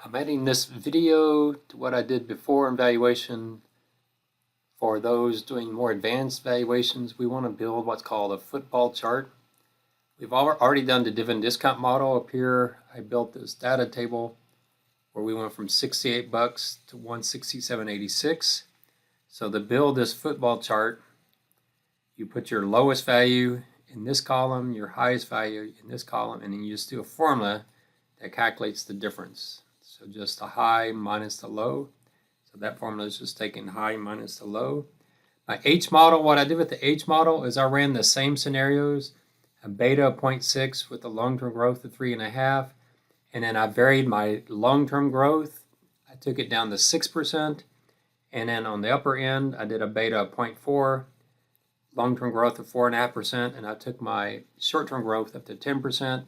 I'm adding this video to what I did before in valuation. For those doing more advanced valuations, we want to build what's called a football chart. We've already done the dividend discount model. Up here, I built this data table where we went from 68 bucks to 167.86. So to build this football chart, you put your lowest value in this column, your highest value in this column, and then you just do a formula that calculates the difference. So just the high minus the low. So that formula is just taking high minus the low. My H model, what I did with the H model is I ran the same scenarios, a beta of 0.6 with a long-term growth of 3.5, and then I varied my long-term growth. I took it down to 6%, and then on the upper end, I did a beta of 0.4, long-term growth of 4.5%, and I took my short-term growth up to 10%.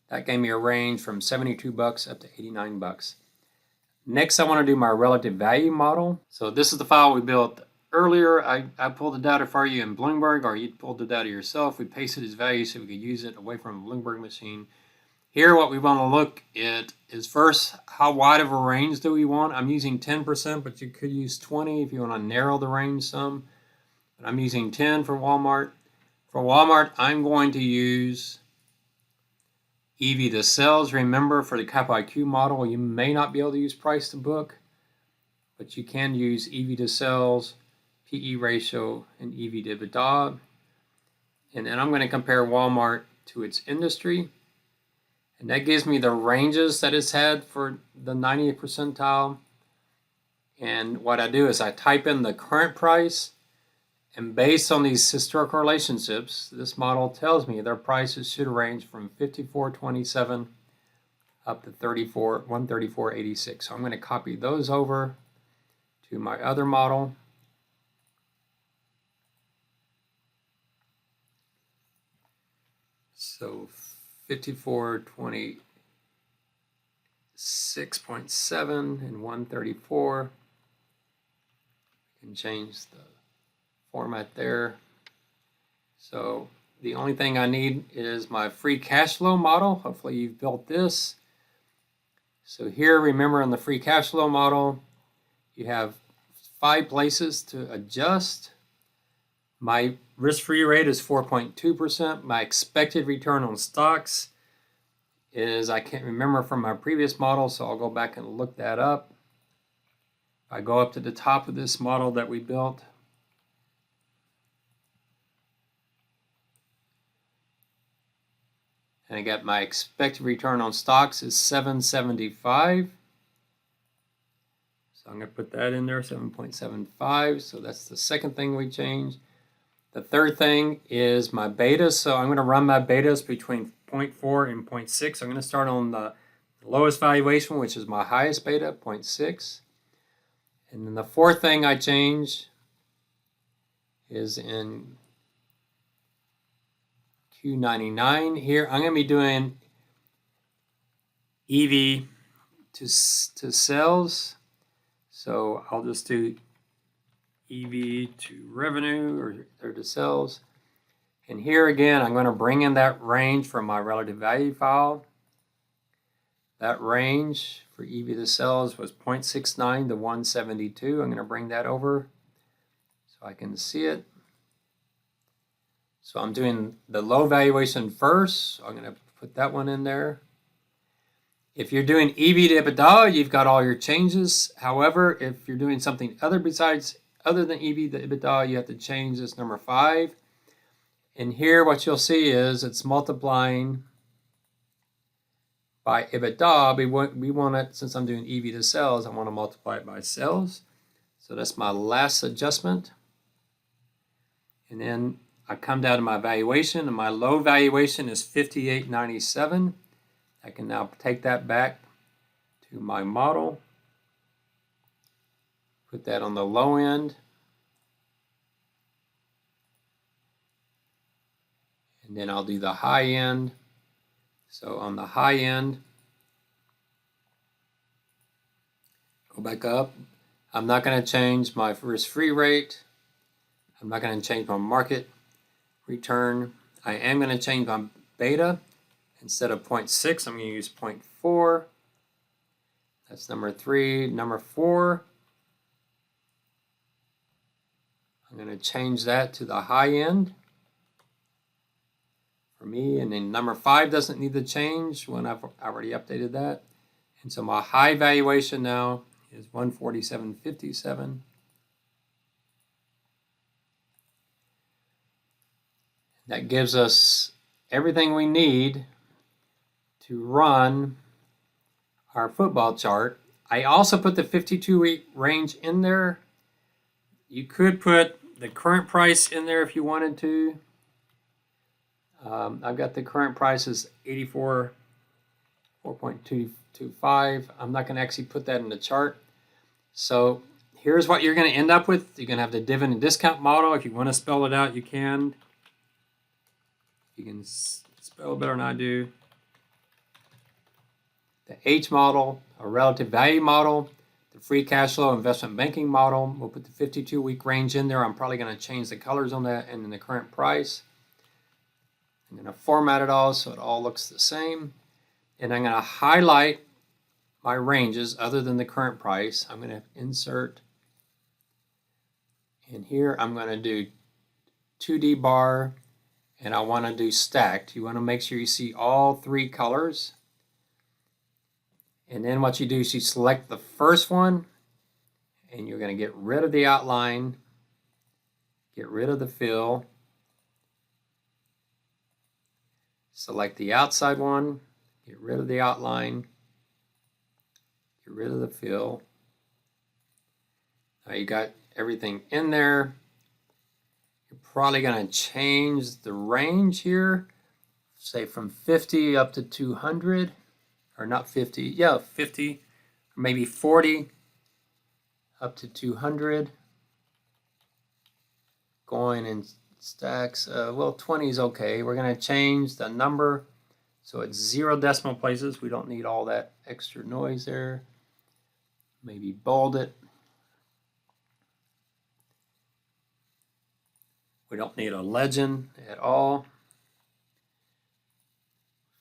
That gave me a range from 72 bucks up to 89 bucks. Next, I want to do my relative value model. So this is the file we built earlier. I pulled the data for you in Bloomberg, or you pulled the data yourself. We pasted its value so we could use it away from a Bloomberg machine. Here, what we want to look at is first, how wide of a range do we want? I'm using 10%, but you could use 20 if you want to narrow the range some. But I'm using 10 for Walmart. For Walmart, I'm going to use EV to sales. Remember, for the Cap IQ model, you may not be able to use price to book, but you can use EV to sales, PE ratio, and EV to EBITDA. And then I'm going to compare Walmart to its industry. And that gives me the ranges that it's had for the 90th percentile. And what I do is I type in the current price, and based on these historical relationships, this model tells me their prices should range from 54.27 up to 134.86. So I'm going to copy those over to my other model. So 54.26.7 and 134. We can change the format there. So the only thing I need is my free cash flow model. Hopefully you've built this. So here, remember, in the free cash flow model, you have 5 places to adjust. My risk-free rate is 4.2%. My expected return on stocks is, I can't remember from my previous model, so I'll go back and look that up. If I go up to the top of this model that we built, and I got my expected return on stocks is 7.75. So I'm going to put that in there, 7.75. So that's the second thing we changed. The third thing is my betas. So I'm going to run my betas between 0.4 and 0.6. I'm going to start on the lowest valuation, which is my highest beta, 0.6. And then the fourth thing I change is in Q99 here. I'm going to be doing EV to sales. So I'll just do EV to revenue or to sales. And here again, I'm going to bring in that range from my relative value file. That range for EV to sales was 0.69 to 172. I'm going to bring that over so I can see it. So I'm doing the low valuation first. So I'm going to put that one in there. If you're doing EV to EBITDA, you've got all your changes. However, if you're doing something other than EV to EBITDA, you have to change this number 5. And here what you'll see is it's multiplying by EBITDA. We want it, since I'm doing EV to sales, I want to multiply it by sales. So that's my last adjustment. And then I come down to my valuation, and my low valuation is 58.97. I can now take that back to my model, put that on the low end, and then I'll do the high end. So on the high end, go back up. I'm not going to change my risk-free rate. I'm not going to change my market return. I am going to change my beta. Instead of 0.6, I'm going to use 0.4. That's number 3. Number 4, I'm going to change that to the high end for me. And then number 5 doesn't need to change when I've already updated that. And so my high valuation now is 147.57. That gives us everything we need to run our football chart. I also put the 52-week range in there. You could put the current price in there if you wanted to. I've got the current price is 4.225. I'm not going to actually put that in the chart. So here's what you're going to end up with. You're going to have the dividend discount model. If you want to spell it out, you can. You can spell it better than I do. The H model, a relative value model, the free cash flow investment banking model. We'll put the 52-week range in there. I'm probably going to change the colors on that and then the current price. I'm going to format it all so it all looks the same. And I'm going to highlight my ranges other than the current price. I'm going to insert. And here I'm going to do 2D bar. And I want to do stacked. You want to make sure you see all 3 colors. And then what you do is you select the first one, and you're going to get rid of the outline, get rid of the fill, select the outside one, get rid of the outline, get rid of the fill. Now you got everything in there. You're probably going to change the range here, say from 50 up to 200, or not 50, yeah, 50, or maybe 40 up to 200. Going in stacks, well, 20 is okay. We're going to change the number so it's 0 decimal places. We don't need all that extra noise there. Maybe bold it. We don't need a legend at all.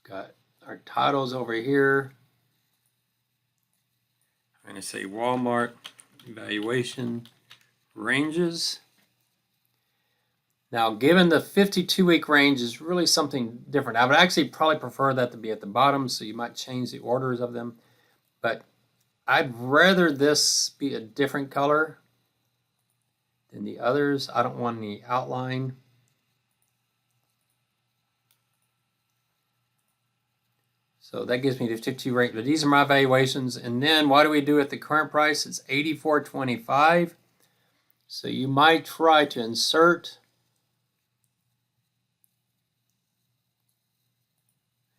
We've got our titles over here. I'm going to say Walmart valuation ranges. Now, given the 52-week range is really something different. I would actually probably prefer that to be at the bottom, so you might change the orders of them. But I'd rather this be a different color than the others. I don't want any outline. So that gives me the 52 range. But these are my valuations. And then what do we do at the current price? It's $84.25. So you might try to insert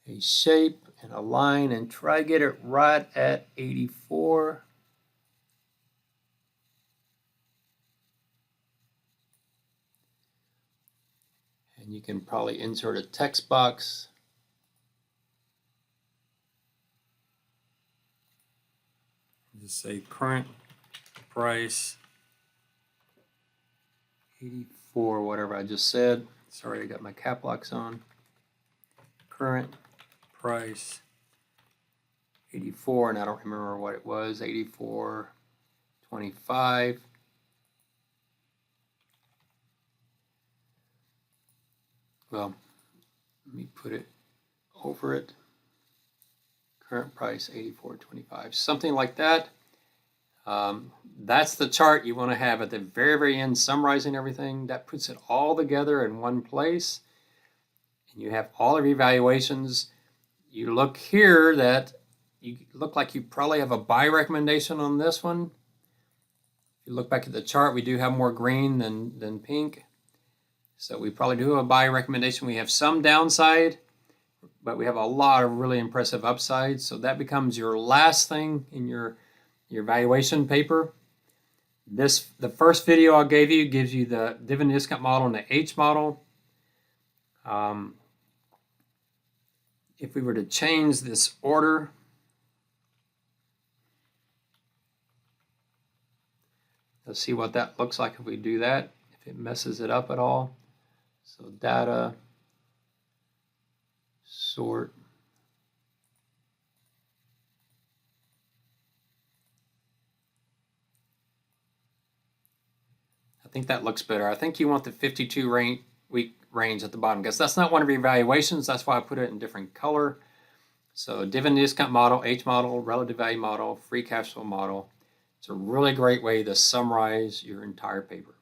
a shape and a line and try to get it right at 84. And you can probably insert a text box. Just say current price 84, whatever I just said. Sorry, I got my cap locks on. Current price 84, and I don't remember what it was, 84.25. Well, let me put it over it. Current price 84.25, something like that. That's the chart you want to have at the very, very end, summarizing everything. That puts it all together in one place. And you have all of your evaluations. You look here that you look like you probably have a buy recommendation on this one. If you look back at the chart, we do have more green than pink. So we probably do have a buy recommendation. We have some downside, but we have a lot of really impressive upsides. So that becomes your last thing in your valuation paper. The first video I gave you gives you the dividend discount model and the H model. If we were to change this order, let's see what that looks like if we do that, if it messes it up at all. So data, sort, think that looks better. I think you want the 52-week range at the bottom because that's not one of your valuations. That's why I put it in different color. So dividend discount model, H model, relative value model, free cash flow model. It's a really great way to summarize your entire paper.